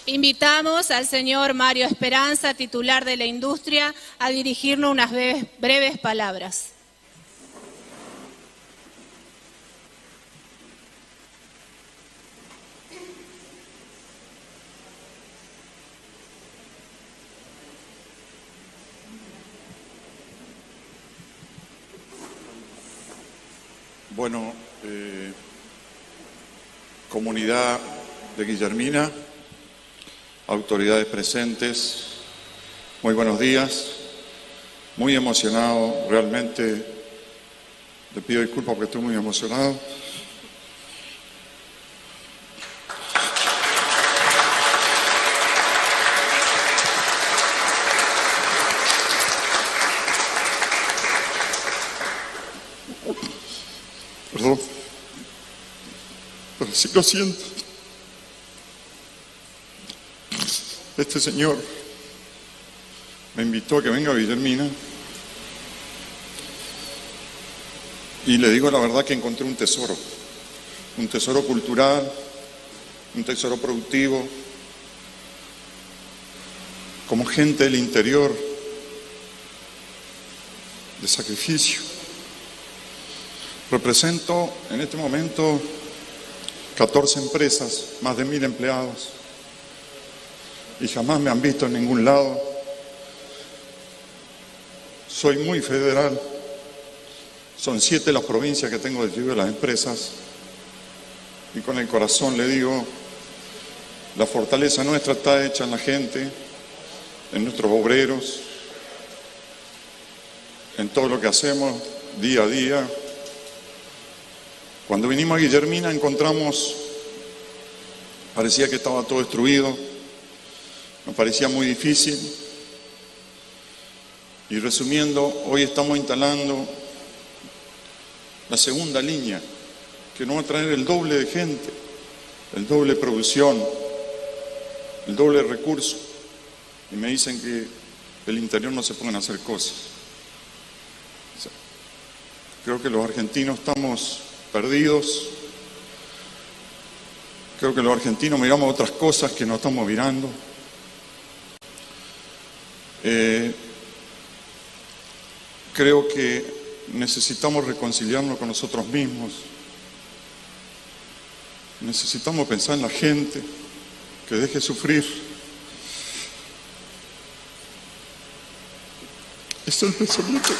Invitamos al señor Mario Esperanza, titular de la industria, a dirigirnos unas breves palabras. Bueno, comunidad de Guillermina, autoridades presentes, muy buenos días, muy emocionado, realmente le pido disculpas porque estoy muy emocionado. Perdón, pero sí lo siento. Este señor me invitó a que venga a Guillermina y le digo la verdad que encontré un tesoro cultural, un tesoro productivo, como gente del interior, de sacrificio. Represento en este momento 14 empresas, más de 1000 empleados, y jamás me han visto en ningún lado. Soy muy federal, son 7 las provincias que tengo de las empresas, y con el corazón le digo, la fortaleza nuestra está hecha en la gente, en nuestros obreros, en todo lo que hacemos día a día. Cuando vinimos a Guillermina encontramos, parecía que estaba todo destruido, nos parecía muy difícil. Y resumiendo, hoy estamos instalando la segunda línea, que nos va a traer el doble de gente, el doble de producción, el doble de recursos. Y me dicen que del interior no se pueden hacer cosas. O sea, creo que los argentinos estamos perdidos. Creo que los argentinos miramos otras cosas que no estamos mirando. Creo que necesitamos reconciliarnos con nosotros mismos. Necesitamos pensar en la gente, que deje sufrir. Eso es el pensamiento.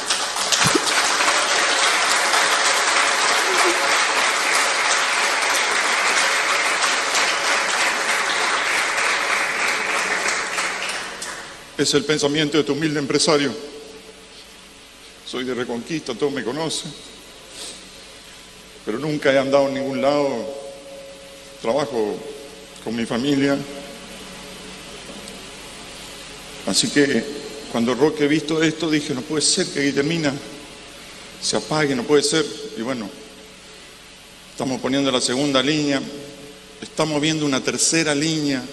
Es el pensamiento de tu humilde empresario. Soy de Reconquista, todos me conocen, pero nunca he andado en ningún lado. Trabajo con mi familia. Así que cuando Roque he visto esto, dije, no puede ser que Guillermina se apague, no puede ser. Y bueno, estamos poniendo la segunda línea, estamos viendo una tercera línea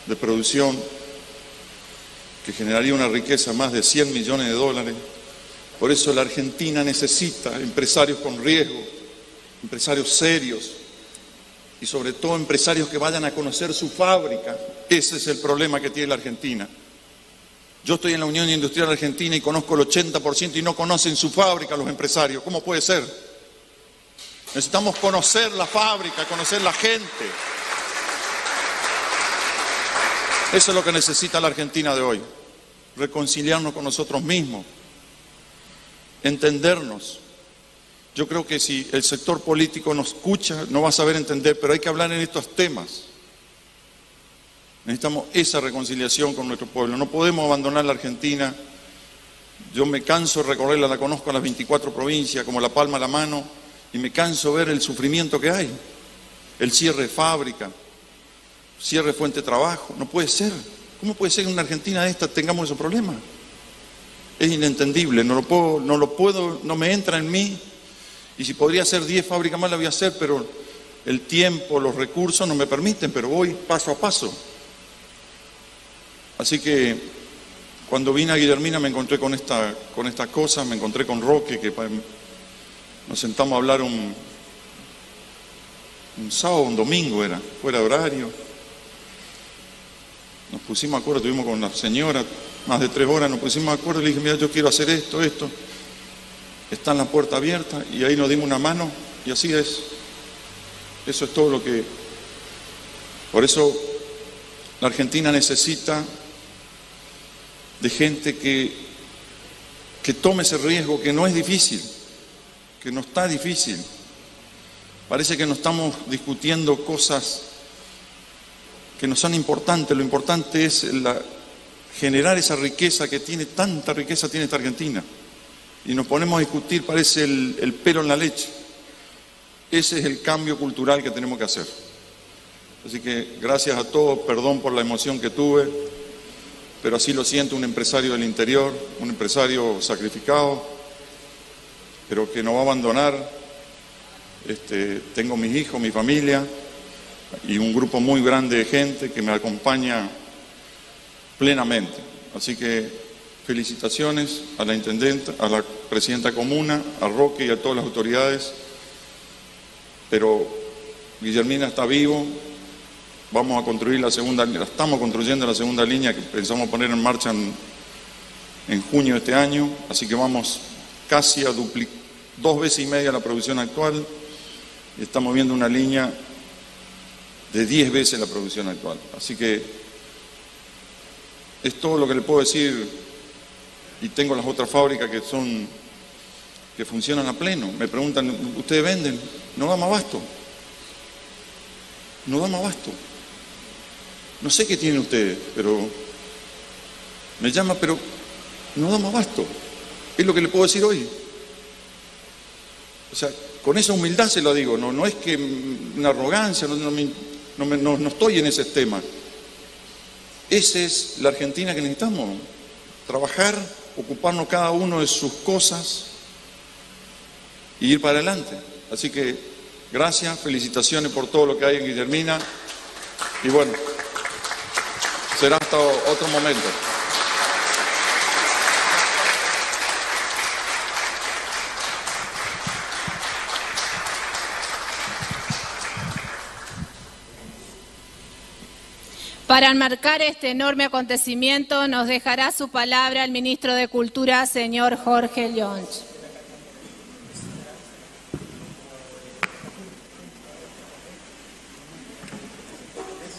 de producción que generaría una riqueza de más de 100 millones de dólares. Por eso la Argentina necesita empresarios con riesgo, empresarios serios y sobre todo empresarios que vayan a conocer su fábrica. Ese es el problema que tiene la Argentina. Yo estoy en la Unión Industrial Argentina y conozco el 80% y no conocen su fábrica los empresarios. ¿Cómo puede ser? Necesitamos conocer la fábrica, conocer la gente. Eso es lo que necesita la Argentina de hoy. Reconciliarnos con nosotros mismos. Entendernos. Yo creo que si el sector político nos escucha, no va a saber entender, pero hay que hablar en estos temas. Necesitamos esa reconciliación con nuestro pueblo. No podemos abandonar la Argentina. Yo me canso de recorrerla, la conozco a las 24 provincias, como la palma a la mano, y me canso de ver el sufrimiento que hay. El cierre de fábrica, cierre de fuente de trabajo. No puede ser. ¿Cómo puede ser que en una Argentina de esta tengamos esos problemas? Es inentendible, no lo puedo, no me entra en mí. Y si podría hacer 10 fábricas más, la voy a hacer, pero el tiempo, los recursos no me permiten, pero voy paso a paso. Así que cuando vine a Guillermina me encontré con esta cosa, me encontré con Roque, que nos sentamos a hablar un sábado, un domingo era, fuera de horario. Nos pusimos de acuerdo, estuvimos con la señora más de 3 horas, nos pusimos de acuerdo y le dije, mira, yo quiero hacer esto. Está en la puerta abierta y ahí nos dimos una mano y así es. Eso es todo lo que... Por eso la Argentina necesita de gente que tome ese riesgo, que no es difícil, que no está difícil. Parece que no estamos discutiendo cosas que no son importantes. Lo importante es generar esa riqueza que tiene, tanta riqueza tiene esta Argentina. Y nos ponemos a discutir, parece el pelo en la leche. Ese es el cambio cultural que tenemos que hacer. Así que gracias a todos, perdón por la emoción que tuve, pero así lo siento, un empresario del interior, un empresario sacrificado, pero que no va a abandonar. Tengo mis hijos, mi familia y un grupo muy grande de gente que me acompaña plenamente. Así que felicitaciones a la intendenta, a la presidenta comuna, a Roque y a todas las autoridades. Pero Guillermina está vivo, vamos a construir la segunda, estamos construyendo la segunda línea que pensamos poner en marcha en junio de este año, así que vamos casi a duplicar, 2 veces y media la producción actual, y estamos viendo una línea de 10 veces la producción actual. Así que es todo lo que le puedo decir, y tengo las otras fábricas que funcionan a pleno. Me preguntan, ¿ustedes venden? No damos abasto. No damos abasto. No sé qué tienen ustedes, pero me llama, pero no damos abasto. Es lo que le puedo decir hoy. O sea, con esa humildad se lo digo, no es que una arrogancia, no estoy en ese tema. Esa es la Argentina que necesitamos. Trabajar, ocuparnos cada uno de sus cosas y ir para adelante. Así que gracias, felicitaciones por todo lo que hay en Guillermina y bueno, será hasta otro momento. Para enmarcar este enorme acontecimiento nos dejará su palabra el ministro de Cultura, señor Jorge Lyonch.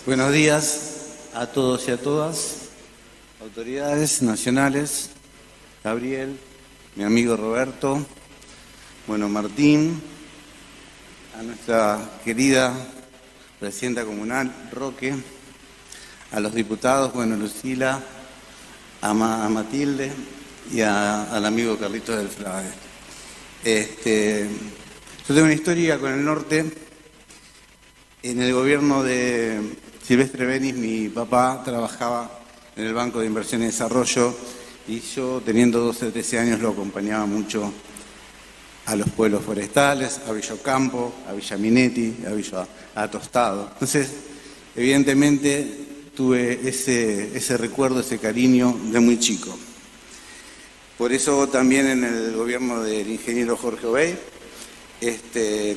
Buenos días a todos y a todas, autoridades nacionales, Gabriel, mi amigo Roberto, Martín, a nuestra querida presidenta comunal, Roque, a los diputados, Lucila, a Matilde y al amigo Carlitos del Frade. Yo tengo una historia con el norte. En el gobierno de Silvestre Benis, mi papá trabajaba en el Banco de Inversión y Desarrollo y yo, teniendo 12 o 13 años, lo acompañaba mucho a los pueblos forestales, a Villa Ocampo, a Villa Minetti, a Tostado. Entonces, evidentemente, tuve ese recuerdo, ese cariño de muy chico. Por eso también en el gobierno del ingeniero Jorge Obey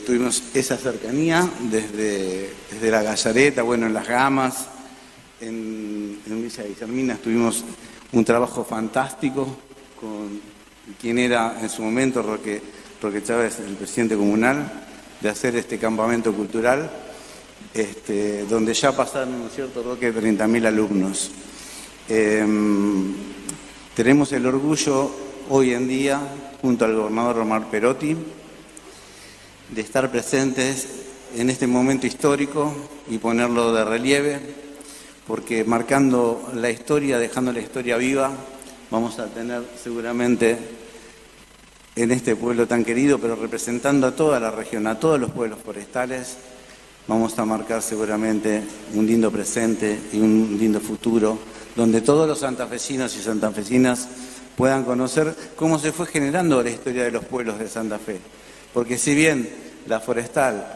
tuvimos esa cercanía desde la Gallareta, en las Gamas, en Villa Guillermina tuvimos un trabajo fantástico con quien era en su momento Roque Chávez, el presidente comunal, de hacer este campamento cultural, donde ya pasaron, ¿no es cierto, Roque?, 30.000 alumnos. Tenemos el orgullo hoy en día, junto al gobernador Omar Perotti, de estar presentes en este momento histórico y ponerlo de relieve, porque marcando la historia, dejando la historia viva, vamos a tener seguramente en este pueblo tan querido, pero representando a toda la región, a todos los pueblos forestales, vamos a marcar seguramente un lindo presente y un lindo futuro, donde todos los santafesinos y santafesinas puedan conocer cómo se fue generando la historia de los pueblos de Santa Fe. Porque si bien la forestal,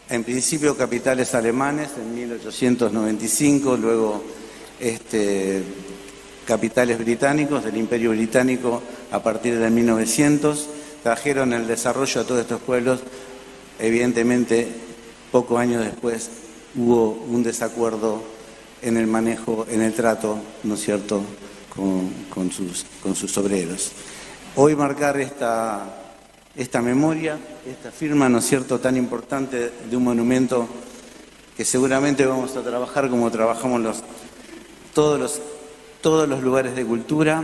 en principio capitales alemanes en 1895, luego capitales británicos, del Imperio Británico a partir de 1900, trajeron el desarrollo a todos estos pueblos. Evidentemente, pocos años después hubo un desacuerdo en el manejo, en el trato, ¿no es cierto?, con sus obreros. Hoy marcar esta memoria, esta firma, ¿no es cierto?, tan importante de un monumento que seguramente vamos a trabajar como trabajamos todos los lugares de cultura,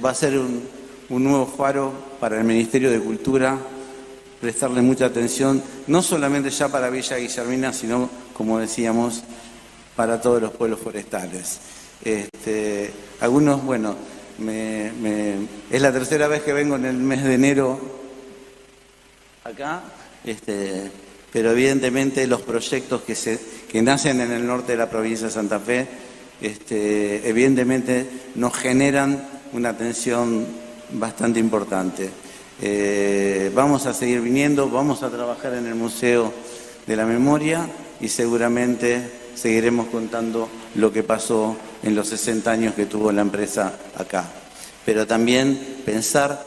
va a ser un nuevo faro para el Ministerio de Cultura, prestarle mucha atención, no solamente ya para Villa Guillermina, sino, como decíamos, para todos los pueblos forestales. Algunos, bueno, es la tercera vez que vengo en el mes de enero acá, pero evidentemente los proyectos que nacen en el norte de la provincia de Santa Fe, evidentemente nos generan una atención bastante importante. Vamos a seguir viniendo, vamos a trabajar en el Museo de la Memoria y seguramente seguiremos contando lo que pasó en los 60 años que tuvo la empresa acá. Pero también pensar,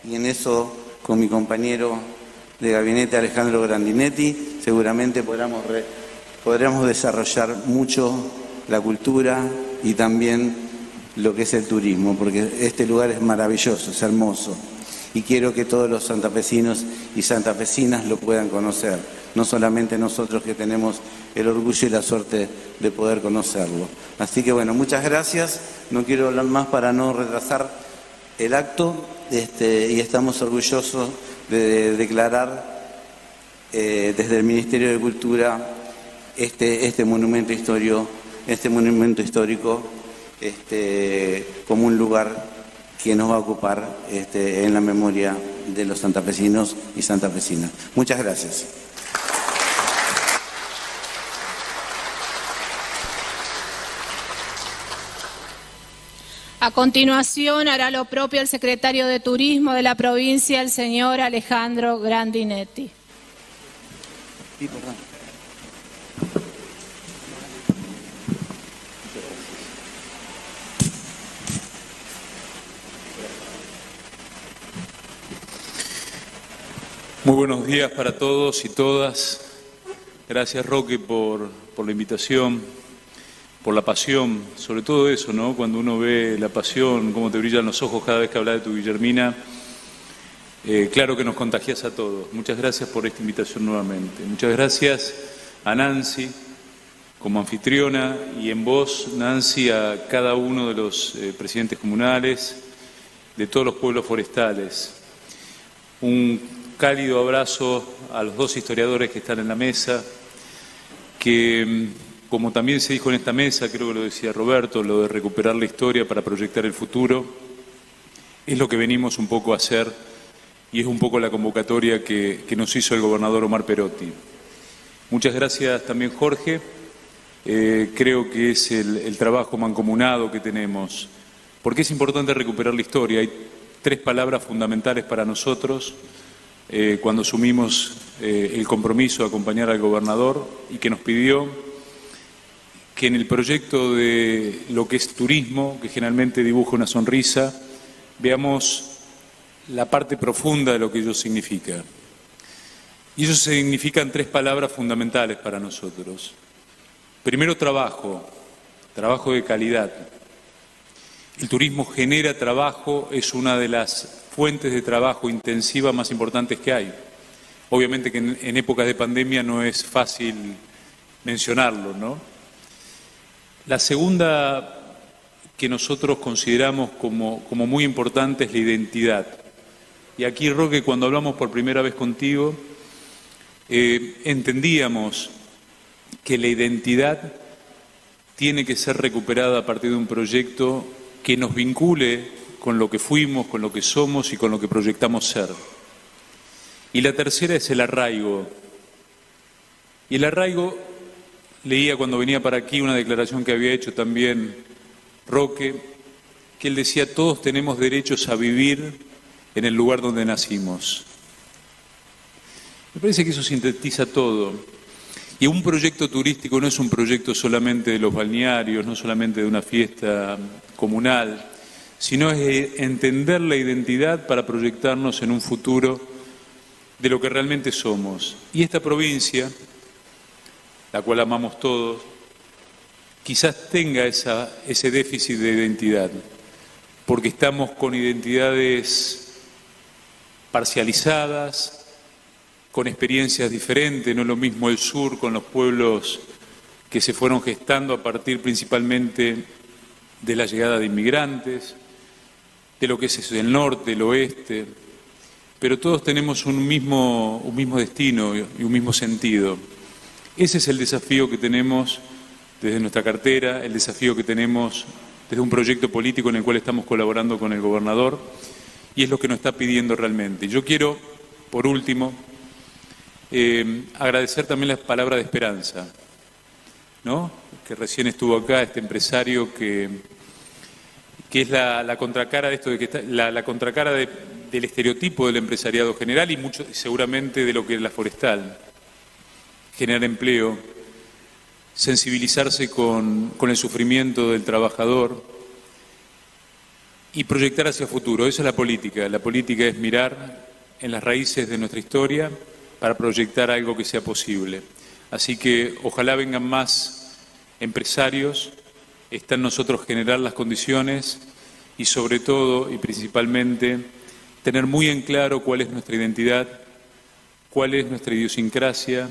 y en eso con mi compañero de gabinete Alejandro Grandinetti, seguramente podremos desarrollar mucho la cultura y también lo que es el turismo, porque este lugar es maravilloso, es hermoso. Y quiero que todos los santafesinos y santafesinas lo puedan conocer, no solamente nosotros que tenemos el orgullo y la suerte de poder conocerlo. Así que bueno, muchas gracias, no quiero hablar más para no retrasar el acto, y estamos orgullosos de declarar desde el Ministerio de Cultura este monumento histórico, como un lugar que nos va a ocupar en la memoria de los santafesinos y santafesinas. Muchas gracias. A continuación hará lo propio el secretario de Turismo de la provincia, el señor Alejandro Grandinetti. Sí, perdón. Muy buenos días para todos y todas. Gracias, Roque, por la invitación, por la pasión, sobre todo eso, ¿no? Cuando uno ve la pasión, cómo te brillan los ojos cada vez que hablas de tu Guillermina, claro que nos contagias a todos. Muchas gracias por esta invitación nuevamente. Muchas gracias a Nancy como anfitriona y en vos, Nancy, a cada uno de los presidentes comunales de todos los pueblos forestales. Un cálido abrazo a los dos historiadores que están en la mesa, que, como también se dijo en esta mesa, creo que lo decía Roberto, lo de recuperar la historia para proyectar el futuro, es lo que venimos un poco a hacer y es un poco la convocatoria que nos hizo el gobernador Omar Perotti. Muchas gracias también, Jorge. Creo que es el trabajo mancomunado que tenemos, porque es importante recuperar la historia. Hay tres palabras fundamentales para nosotros cuando asumimos el compromiso de acompañar al gobernador y que nos pidió que en el proyecto de lo que es turismo, que generalmente dibuja una sonrisa, veamos la parte profunda de lo que ello significa. Y eso significan tres palabras fundamentales para nosotros. Primero, trabajo de calidad. El turismo genera trabajo, es una de las fuentes de trabajo intensiva más importantes que hay. Obviamente que en épocas de pandemia no es fácil mencionarlo, ¿no? La segunda que nosotros consideramos como muy importante es la identidad. Y aquí, Roque, cuando hablamos por primera vez contigo, entendíamos que la identidad tiene que ser recuperada a partir de un proyecto que nos vincule con lo que fuimos, con lo que somos y con lo que proyectamos ser. Y la tercera es el arraigo. Y el arraigo, leía cuando venía para aquí una declaración que había hecho también Roque, que él decía: todos tenemos derechos a vivir en el lugar donde nacimos. Me parece que eso sintetiza todo. Y un proyecto turístico no es un proyecto solamente de los balnearios, no solamente de una fiesta comunal, sino es entender la identidad para proyectarnos en un futuro de lo que realmente somos. Y esta provincia, la cual amamos todos, quizás tenga ese déficit de identidad, porque estamos con identidades parcializadas, con experiencias diferentes. No es lo mismo el sur con los pueblos que se fueron gestando a partir principalmente de la llegada de inmigrantes, de lo que es el norte, el oeste, pero todos tenemos un mismo destino y un mismo sentido. Ese es el desafío que tenemos desde nuestra cartera, el desafío que tenemos desde un proyecto político en el cual estamos colaborando con el gobernador, y es lo que nos está pidiendo realmente. Yo quiero, por último, agradecer también las palabras de esperanza, ¿no? Que recién estuvo acá este empresario que es la contracara de esto, la contracara del estereotipo del empresariado general y mucho, seguramente de lo que es la forestal. Generar empleo, sensibilizarse con el sufrimiento del trabajador y proyectar hacia el futuro. Esa es la política. La política es mirar en las raíces de nuestra historia para proyectar algo que sea posible. Así que ojalá vengan más empresarios. Está en nosotros generar las condiciones y sobre todo y principalmente tener muy en claro cuál es nuestra identidad, cuál es nuestra idiosincrasia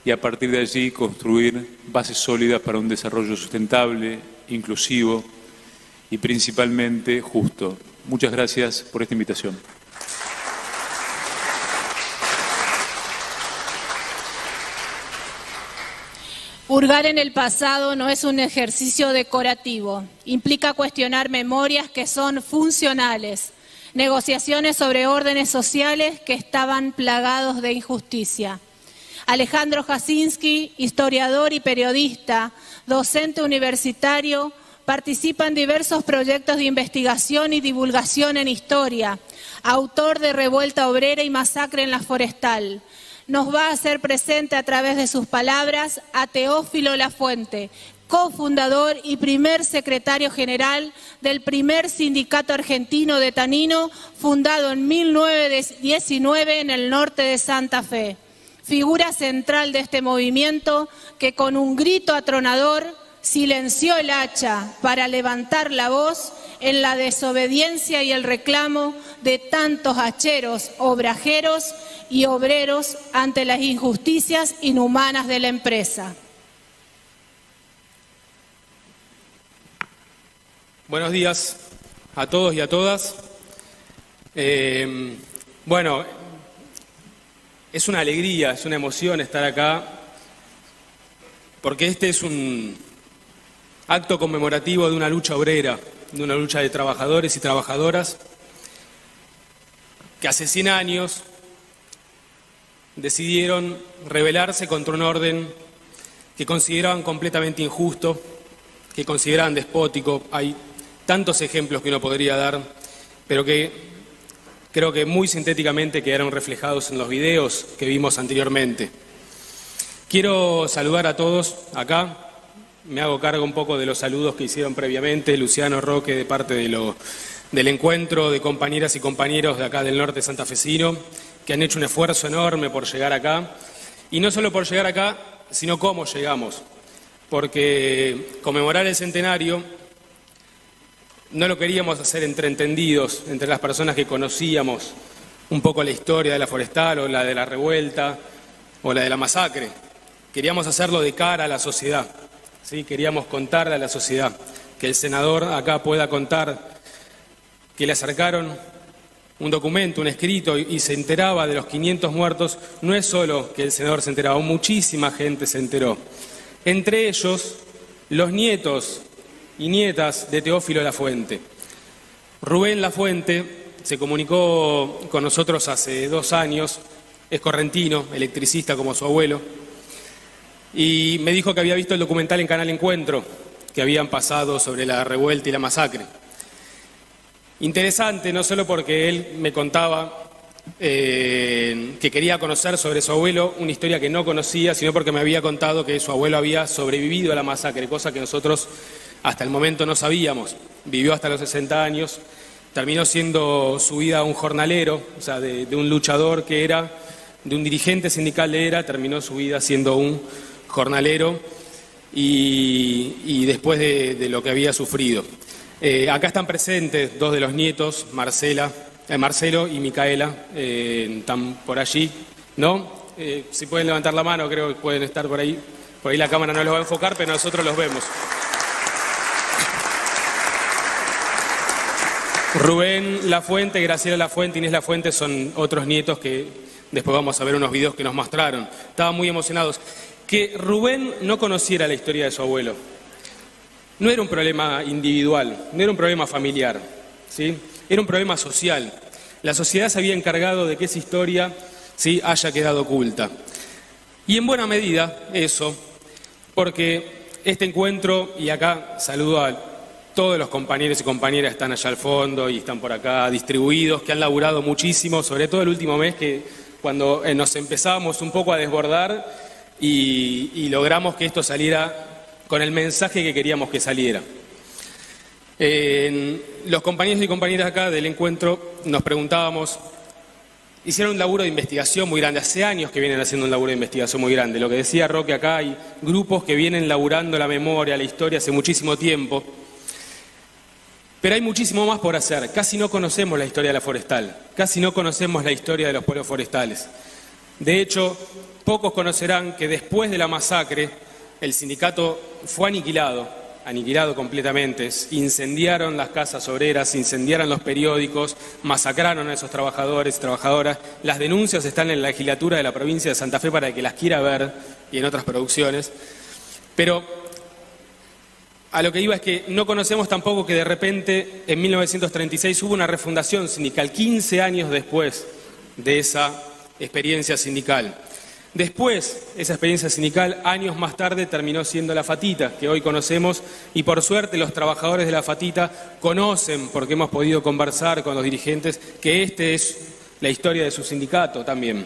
y a partir de allí construir bases sólidas para un desarrollo sustentable, inclusivo y principalmente justo. Muchas gracias por esta invitación. Hurgar en el pasado no es un ejercicio decorativo, implica cuestionar memorias que son funcionales, negociaciones sobre órdenes sociales que estaban plagados de injusticia. Alejandro Jasinski, historiador y periodista, docente universitario, participa en diversos proyectos de investigación y divulgación en historia, autor de Revuelta Obrera y Masacre en la Forestal. Nos va a hacer presente a través de sus palabras a Teófilo Lafuente, cofundador y primer secretario general del primer sindicato argentino de tanino, fundado en 1919 en el norte de Santa Fe. Figura central de este movimiento que con un grito atronador silenció el hacha para levantar la voz en la desobediencia y el reclamo de tantos hacheros, obrajeros y obreros ante las injusticias inhumanas de la empresa. Buenos días a todos y a todas. Bueno, es una alegría, es una emoción estar acá, porque este es un acto conmemorativo de una lucha obrera, de una lucha de trabajadores y trabajadoras que hace 100 años decidieron rebelarse contra un orden que consideraban completamente injusto, que consideraban despótico. Hay tantos ejemplos que uno podría dar, pero que creo que muy sintéticamente quedaron reflejados en los videos que vimos anteriormente. Quiero saludar a todos acá. Me hago cargo un poco de los saludos que hicieron previamente Luciano Roque de parte del encuentro de compañeras y compañeros de acá del norte santafesino, que han hecho un esfuerzo enorme por llegar acá. Y no solo por llegar acá, sino cómo llegamos. Porque conmemorar el centenario no lo queríamos hacer entre entendidos, entre las personas que conocíamos un poco la historia de la forestal o la de la revuelta o la de la masacre. Queríamos hacerlo de cara a la sociedad, ¿sí? Queríamos contarle a la sociedad, que el senador acá pueda contar que le acercaron un documento, un escrito y se enteraba de los 500 muertos. No es solo que el senador se enteraba, muchísima gente se enteró. Entre ellos, los nietos y nietas de Teófilo Lafuente. Rubén Lafuente se comunicó con nosotros hace 2 años, es correntino, electricista como su abuelo, y me dijo que había visto el documental en Canal Encuentro, que habían pasado sobre la revuelta y la masacre. Interesante, no solo porque él me contaba que quería conocer sobre su abuelo una historia que no conocía, sino porque me había contado que su abuelo había sobrevivido a la masacre, cosa que nosotros hasta el momento no sabíamos. Vivió hasta los 60 años, terminó siendo su vida un jornalero, o sea, de un luchador que era, de un dirigente sindical terminó su vida siendo un jornalero. y después de lo que había sufrido. Acá están presentes dos de los nietos, Marcelo y Micaela, están por allí, ¿no? Si pueden levantar la mano, creo que pueden estar por ahí. Por ahí la cámara no los va a enfocar, pero nosotros los vemos. Rubén Lafuente, Graciela Lafuente, Inés Lafuente son otros nietos que después vamos a ver unos videos que nos mostraron. Estaban muy emocionados. Que Rubén no conociera la historia de su abuelo no era un problema individual, no era un problema familiar, ¿sí? Era un problema social. La sociedad se había encargado de que esa historia, ¿sí?, haya quedado oculta. Y en buena medida eso, porque este encuentro, y acá saludo a todos los compañeros y compañeras que están allá al fondo y están por acá distribuidos, que han laburado muchísimo, sobre todo el último mes, que cuando nos empezábamos un poco a desbordar y logramos que esto saliera con el mensaje que queríamos que saliera. Los compañeros y compañeras acá del encuentro nos preguntábamos, hicieron un laburo de investigación muy grande, hace años que vienen haciendo un laburo de investigación muy grande. Lo que decía Roque acá, hay grupos que vienen laburando la memoria, la historia hace muchísimo tiempo. Pero hay muchísimo más por hacer. Casi no conocemos la historia de la forestal, casi no conocemos la historia de los pueblos forestales. De hecho, pocos conocerán que después de la masacre, el sindicato fue aniquilado completamente. Incendiaron las casas obreras, incendiaron los periódicos, masacraron a esos trabajadores y trabajadoras. Las denuncias están en la legislatura de la provincia de Santa Fe para el que las quiera ver y en otras producciones. Pero a lo que iba es que no conocemos tampoco que de repente en 1936 hubo una refundación sindical, 15 años después de esa experiencia sindical. Después, esa experiencia sindical, años más tarde, terminó siendo la FATITA, que hoy conocemos, y por suerte los trabajadores de la FATITA conocen, porque hemos podido conversar con los dirigentes, que esta es la historia de su sindicato también.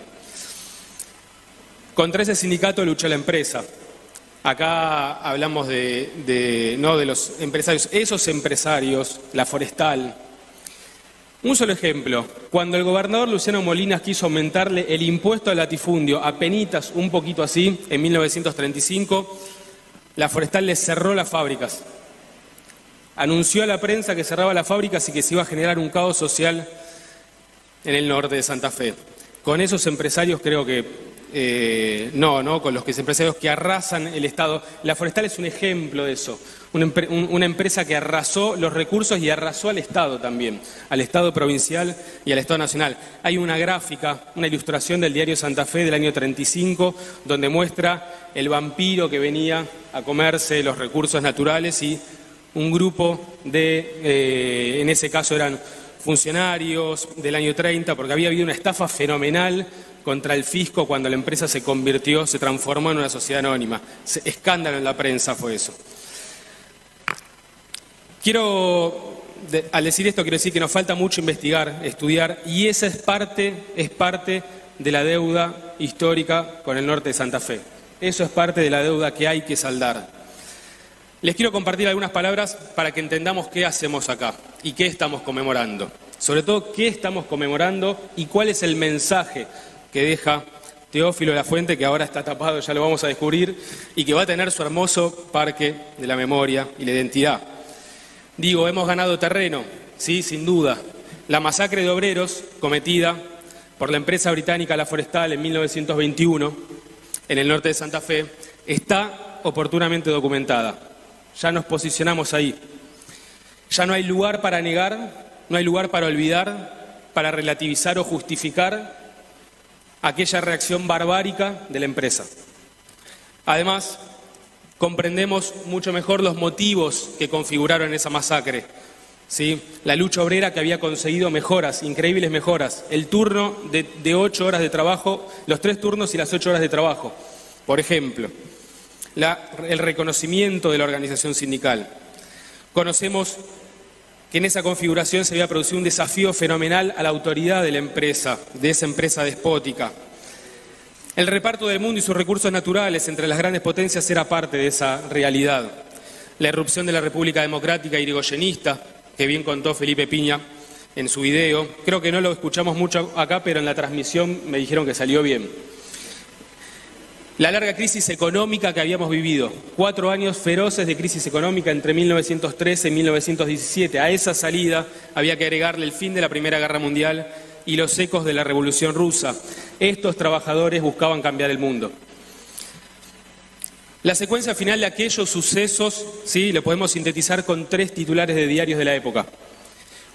Contra ese sindicato luchó la empresa. Acá hablamos de los empresarios, esos empresarios, la forestal. Un solo ejemplo, cuando el gobernador Luciano Molinas quiso aumentarle el impuesto al latifundio, apenitas, un poquito así, en 1935, la forestal le cerró las fábricas. Anunció a la prensa que cerraba las fábricas y que se iba a generar un caos social en el norte de Santa Fe. Con esos empresarios creo que con los empresarios que arrasan el Estado. La forestal es un ejemplo de eso, una empresa que arrasó los recursos y arrasó al Estado también, al Estado provincial y al Estado nacional. Hay una gráfica, una ilustración del diario Santa Fe del año 35, donde muestra el vampiro que venía a comerse los recursos naturales y un grupo en ese caso eran funcionarios del año 30, porque había habido una estafa fenomenal contra el fisco cuando la empresa se transformó en una sociedad anónima. Escándalo en la prensa fue eso. Al decir esto, quiero decir que nos falta mucho investigar, estudiar, y esa es parte de la deuda histórica con el norte de Santa Fe. Eso es parte de la deuda que hay que saldar. Les quiero compartir algunas palabras para que entendamos qué hacemos acá y qué estamos conmemorando. Sobre todo, qué estamos conmemorando y cuál es el mensaje que deja Teófilo Lafuente, que ahora está tapado, ya lo vamos a descubrir, y que va a tener su hermoso parque de la memoria y la identidad. Digo, hemos ganado terreno, sí, sin duda. La masacre de obreros cometida por la empresa británica La Forestal en 1921 en el norte de Santa Fe está oportunamente documentada. Ya nos posicionamos ahí. Ya no hay lugar para negar, no hay lugar para olvidar, para relativizar o justificar aquella reacción barbárica de la empresa. Además, comprendemos mucho mejor los motivos que configuraron esa masacre, ¿sí? La lucha obrera que había conseguido mejoras, increíbles mejoras, el turno de 8 horas de trabajo, los 3 turnos y las 8 horas de trabajo, por ejemplo. El reconocimiento de la organización sindical. Conocemos que en esa configuración se había producido un desafío fenomenal a la autoridad de la empresa, de esa empresa despótica. El reparto del mundo y sus recursos naturales entre las grandes potencias era parte de esa realidad. La irrupción de la República Democrática irigoyenista, que bien contó Felipe Piña en su video. Creo que no lo escuchamos mucho acá, pero en la transmisión me dijeron que salió bien. La larga crisis económica que habíamos vivido, 4 años feroces de crisis económica entre 1913 y 1917. A esa salida había que agregarle el fin de la Primera Guerra Mundial y los ecos de la Revolución Rusa. Estos trabajadores buscaban cambiar el mundo. La secuencia final de aquellos sucesos, sí, lo podemos sintetizar con 3 titulares de diarios de la época.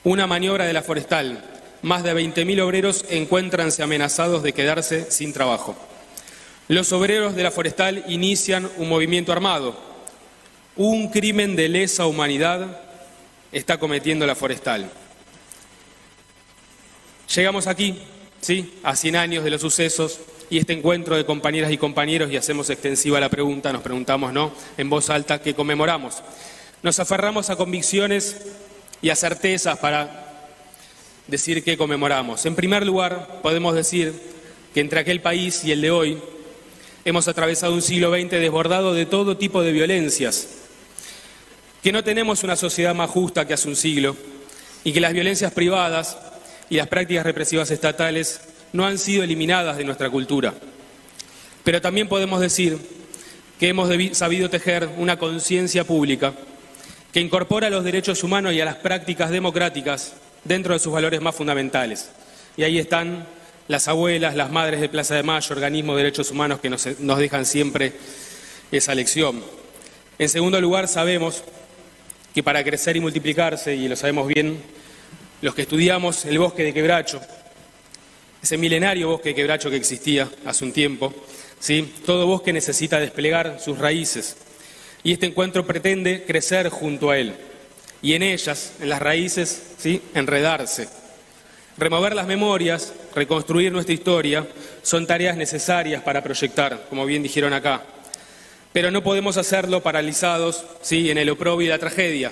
Una maniobra de la Forestal. Más de 20.000 obreros encuéntranse amenazados de quedarse sin trabajo. Los obreros de la Forestal inician un movimiento armado. Un crimen de lesa humanidad está cometiendo la Forestal. Llegamos aquí, ¿sí?, a 100 años de los sucesos y este encuentro de compañeras y compañeros, y hacemos extensiva la pregunta, nos preguntamos, ¿no?, en voz alta, ¿qué conmemoramos? Nos aferramos a convicciones y a certezas para decir qué conmemoramos. En primer lugar, podemos decir que entre aquel país y el de hoy hemos atravesado un siglo XX desbordado de todo tipo de violencias, que no tenemos una sociedad más justa que hace un siglo y que las violencias privadas y las prácticas represivas estatales no han sido eliminadas de nuestra cultura. Pero también podemos decir que hemos sabido tejer una conciencia pública que incorpora los derechos humanos y a las prácticas democráticas dentro de sus valores más fundamentales. Y ahí están las abuelas, las madres de Plaza de Mayo, organismos de derechos humanos que nos dejan siempre esa lección. En segundo lugar, sabemos que para crecer y multiplicarse, y lo sabemos bien los que estudiamos el bosque de Quebracho, ese milenario bosque de Quebracho que existía hace un tiempo, ¿sí?, todo bosque necesita desplegar sus raíces, y este encuentro pretende crecer junto a él, y en ellas, en las raíces, ¿sí?, enredarse. Remover las memorias, reconstruir nuestra historia, son tareas necesarias para proyectar, como bien dijeron acá. Pero no podemos hacerlo paralizados, ¿sí?, en el oprobio y la tragedia,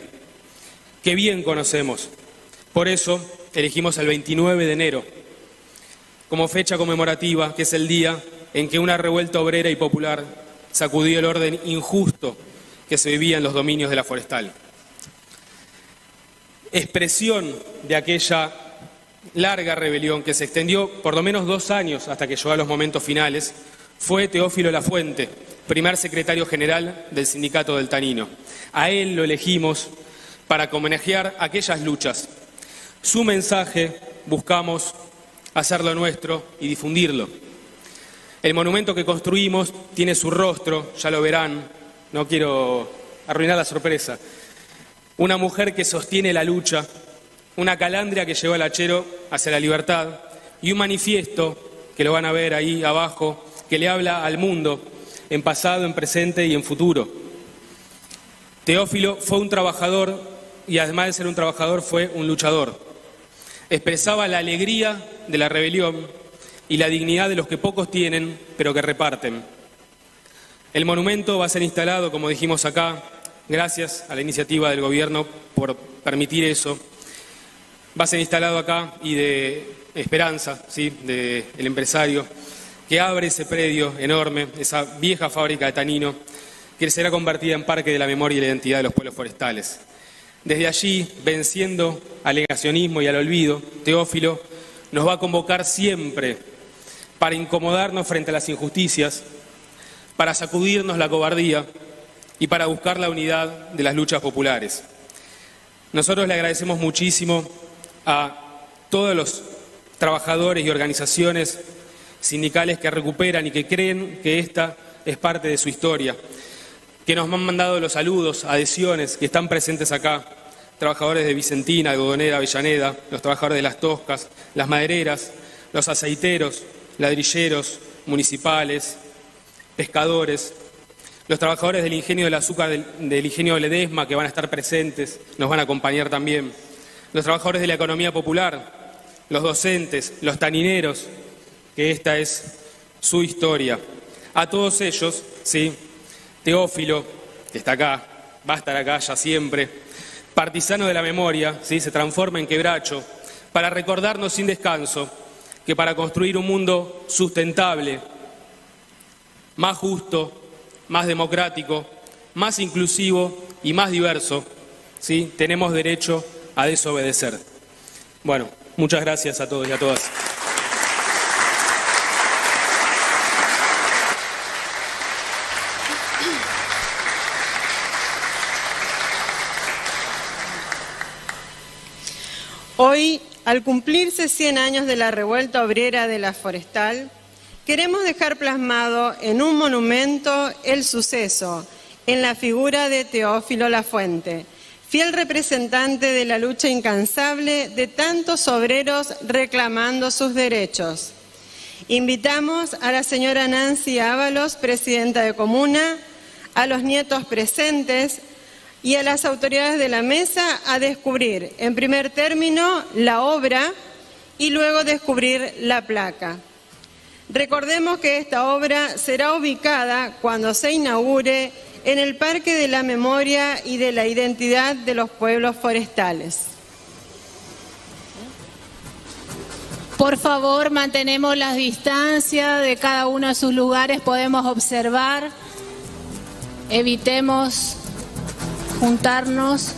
que bien conocemos. Por eso elegimos el 29 de enero como fecha conmemorativa, que es el día en que una revuelta obrera y popular sacudió el orden injusto que se vivía en los dominios de la Forestal. Expresión de aquella larga rebelión que se extendió por lo menos 2 años hasta que llegó a los momentos finales, fue Teófilo Lafuente, primer secretario general del Sindicato del Tanino. A él lo elegimos para homenajear aquellas luchas. Su mensaje buscamos hacerlo nuestro y difundirlo. El monumento que construimos tiene su rostro, ya lo verán, no quiero arruinar la sorpresa. Una mujer que sostiene la lucha, una calandria que lleva al hachero hacia la libertad y un manifiesto, que lo van a ver ahí abajo, que le habla al mundo, en pasado, en presente y en futuro. Teófilo fue un trabajador y además de ser un trabajador fue un luchador. Expresaba la alegría de la rebelión y la dignidad de los que pocos tienen, pero que reparten. El monumento va a ser instalado, como dijimos acá, gracias a la iniciativa del gobierno por permitir eso. Va a ser instalado acá y de Esperanza, ¿sí?, del empresario, que abre ese predio enorme, esa vieja fábrica de Tanino, que será convertida en Parque de la Memoria y la Identidad de los Pueblos Forestales. Desde allí, venciendo al negacionismo y al olvido, Teófilo nos va a convocar siempre para incomodarnos frente a las injusticias, para sacudirnos la cobardía y para buscar la unidad de las luchas populares. Nosotros le agradecemos muchísimo a todos los trabajadores y organizaciones sindicales que recuperan y que creen que esta es parte de su historia, que nos han mandado los saludos, adhesiones, que están presentes acá, trabajadores de Vicentina, Algodonera, Avellaneda, los trabajadores de Las Toscas, las madereras, los aceiteros, ladrilleros, municipales, pescadores, los trabajadores del ingenio del azúcar, del ingenio de Ledesma, que van a estar presentes, nos van a acompañar también, los trabajadores de la economía popular, los docentes, los tanineros, que esta es su historia. A todos ellos, ¿sí?, Teófilo, que está acá, va a estar acá ya siempre, partisano de la memoria, ¿sí?, se transforma en Quebracho para recordarnos sin descanso que para construir un mundo sustentable, más justo, más democrático, más inclusivo y más diverso, ¿sí?, tenemos derecho a desobedecer. Bueno, muchas gracias a todos y a todas. Hoy, al cumplirse 100 años de la revuelta obrera de la Forestal, queremos dejar plasmado en un monumento el suceso, en la figura de Teófilo Lafuente, fiel representante de la lucha incansable de tantos obreros reclamando sus derechos. Invitamos a la señora Nancy Ábalos, presidenta de Comuna, a los nietos presentes y a las autoridades de la mesa a descubrir, en primer término, la obra y luego descubrir la placa. Recordemos que esta obra será ubicada cuando se inaugure en el Parque de la Memoria y de la Identidad de los Pueblos Forestales. Por favor, mantenemos las distancias de cada uno de sus lugares, podemos observar, evitemos juntarnos.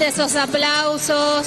Esos aplausos.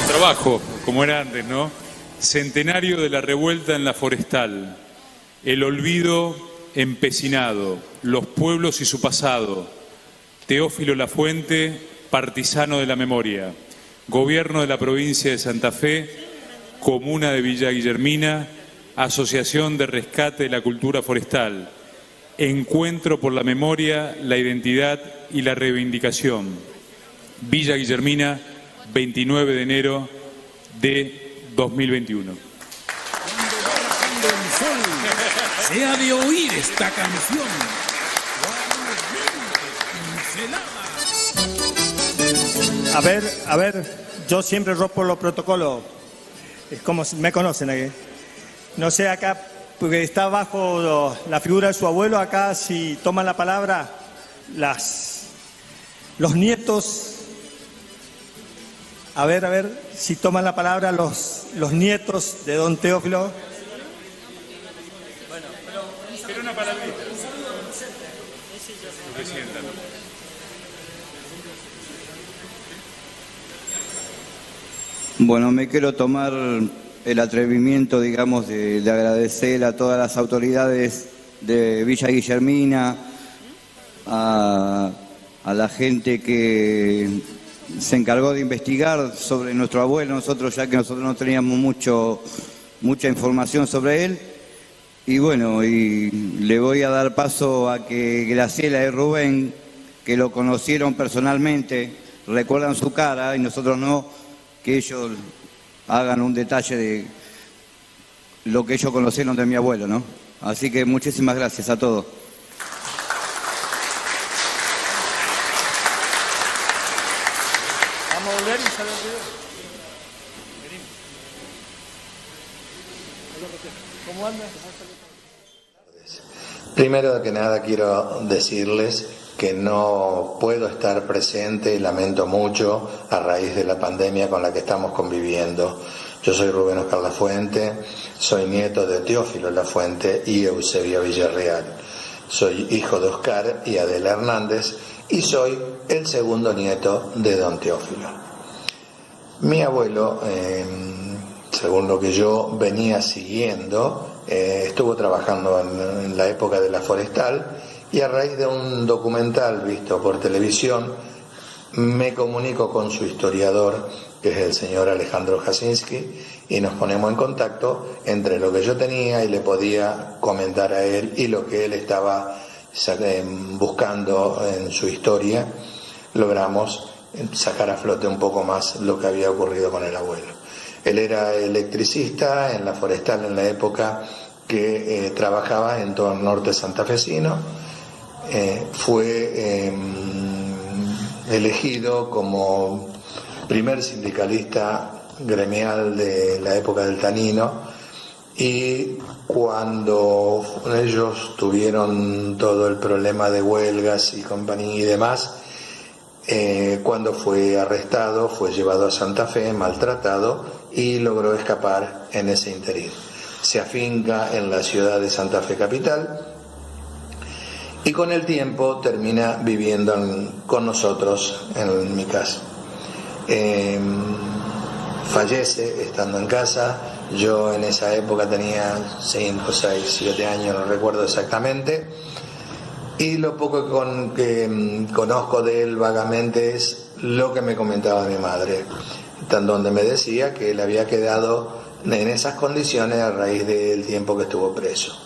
Trabajo, como era antes, ¿no? Centenario de la revuelta en la Forestal, el olvido empecinado, los pueblos y su pasado, Teófilo Lafuente, partisano de la memoria, Gobierno de la provincia de Santa Fe, Comuna de Villa Guillermina, Asociación de Rescate de la Cultura Forestal, Encuentro por la Memoria, la Identidad y la Reivindicación, Villa Guillermina, 29 de enero de 2021. Cuando el sol se ha de oír esta canción. A ver, yo siempre rompo los protocolos. Es como me conocen aquí. No sé acá, porque está bajo la figura de su abuelo, acá si toman la palabra, los nietos, a ver si toman la palabra los nietos de don Teófilo. Bueno, pero una palabrita. Bueno, me quiero tomar el atrevimiento, digamos, de agradecer a todas las autoridades de Villa Guillermina, a la gente que se encargó de investigar sobre nuestro abuelo, nosotros ya que nosotros no teníamos mucha información sobre él. Y bueno, y le voy a dar paso a que Graciela y Rubén, que lo conocieron personalmente, recuerdan su cara y nosotros no, que ellos hagan un detalle de lo que ellos conocieron de mi abuelo, ¿no? Así que muchísimas gracias a todos. Vamos a volver y saber ¿cómo andas? Primero que nada quiero decirles que no puedo estar presente y lamento mucho a raíz de la pandemia con la que estamos conviviendo. Yo soy Rubén Oscar Lafuente, soy nieto de Teófilo Lafuente y Eusebia Villarreal. Soy hijo de Oscar y Adela Hernández y soy el segundo nieto de don Teófilo. Mi abuelo, según lo que yo venía siguiendo, estuvo trabajando en la época de la Forestal y a raíz de un documental visto por televisión me comunico con su historiador, que es el señor Alejandro Jasinski, y nos ponemos en contacto entre lo que yo tenía y le podía comentar a él y lo que él estaba buscando en su historia. Logramos sacar a flote un poco más lo que había ocurrido con el abuelo. Él era electricista en la Forestal en la época que trabajaba en todo el norte santafesino. Fue elegido como primer sindicalista gremial de la época del Tanino, y cuando ellos tuvieron todo el problema de huelgas y compañía y demás, cuando fue arrestado, fue llevado a Santa Fe, maltratado, y logró escapar en ese interín. Se afinca en la ciudad de Santa Fe capital y con el tiempo termina viviendo con nosotros en mi casa. Fallece estando en casa. Yo en esa época tenía 5, 6, 7 años, no recuerdo exactamente, y lo poco que conozco de él vagamente es lo que me comentaba mi madre, donde me decía que él había quedado en esas condiciones a raíz del tiempo que estuvo preso.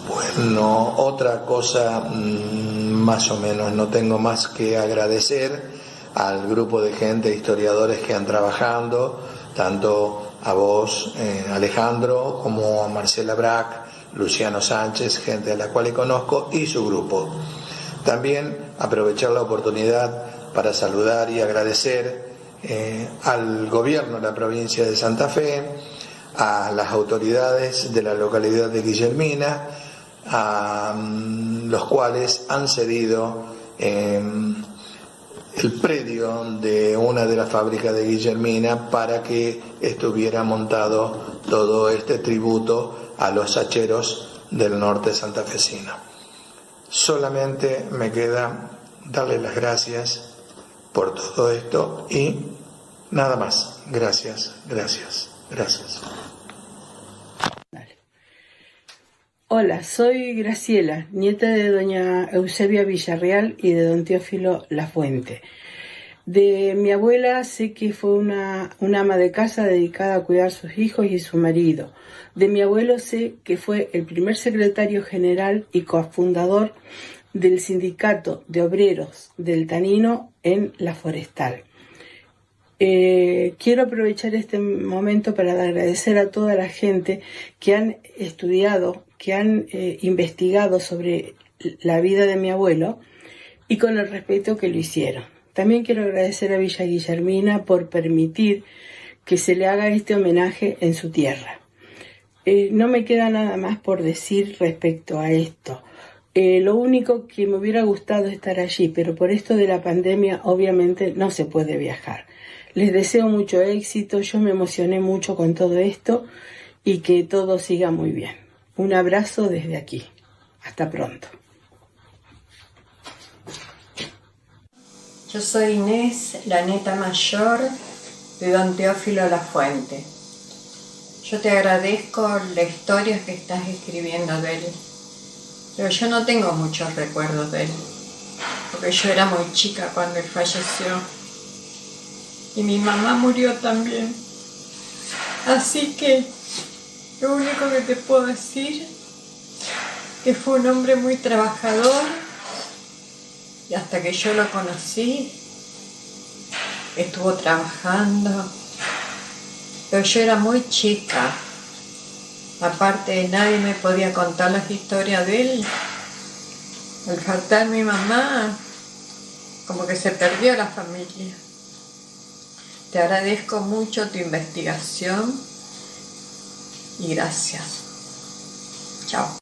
Bueno, otra cosa más o menos, no tengo más que agradecer al grupo de gente, historiadores que han trabajado, tanto a vos, Alejandro, como a Marcela Brac, Luciano Sánchez, gente a la cual conozco, y su grupo. También aprovechar la oportunidad para saludar y agradecer al gobierno de la provincia de Santa Fe, a las autoridades de la localidad de Guillermina, a los cuales han cedido el predio de una de las fábricas de Guillermina para que estuviera montado todo este tributo a los hacheros del norte santafesino. Solamente me queda darle las gracias por todo esto y nada más. Gracias, gracias, gracias. Hola, soy Graciela, nieta de doña Eusebia Villarreal y de don Teófilo Lafuente. De mi abuela sé que fue una ama de casa dedicada a cuidar a sus hijos y su marido. De mi abuelo sé que fue el primer secretario general y cofundador del sindicato de obreros del Tanino en la Forestal. Quiero aprovechar este momento para agradecer a toda la gente que han estudiado, que han investigado sobre la vida de mi abuelo y con el respeto que lo hicieron. También quiero agradecer a Villa Guillermina por permitir que se le haga este homenaje en su tierra. No me queda nada más por decir respecto a esto. Lo único que me hubiera gustado es estar allí, pero por esto de la pandemia obviamente no se puede viajar. Les deseo mucho éxito, yo me emocioné mucho con todo esto y que todo siga muy bien. Un abrazo desde aquí. Hasta pronto. Yo soy Inés, la nieta mayor de don Teófilo Lafuente. Yo te agradezco la historia que estás escribiendo de él, pero yo no tengo muchos recuerdos de él, porque yo era muy chica cuando él falleció y mi mamá murió también. Así que lo único que te puedo decir es que fue un hombre muy trabajador y hasta que yo lo conocí estuvo trabajando. Pero yo era muy chica, aparte nadie me podía contar las historias de él. Al faltar mi mamá, como que se perdió la familia. Te agradezco mucho tu investigación y gracias. Chao.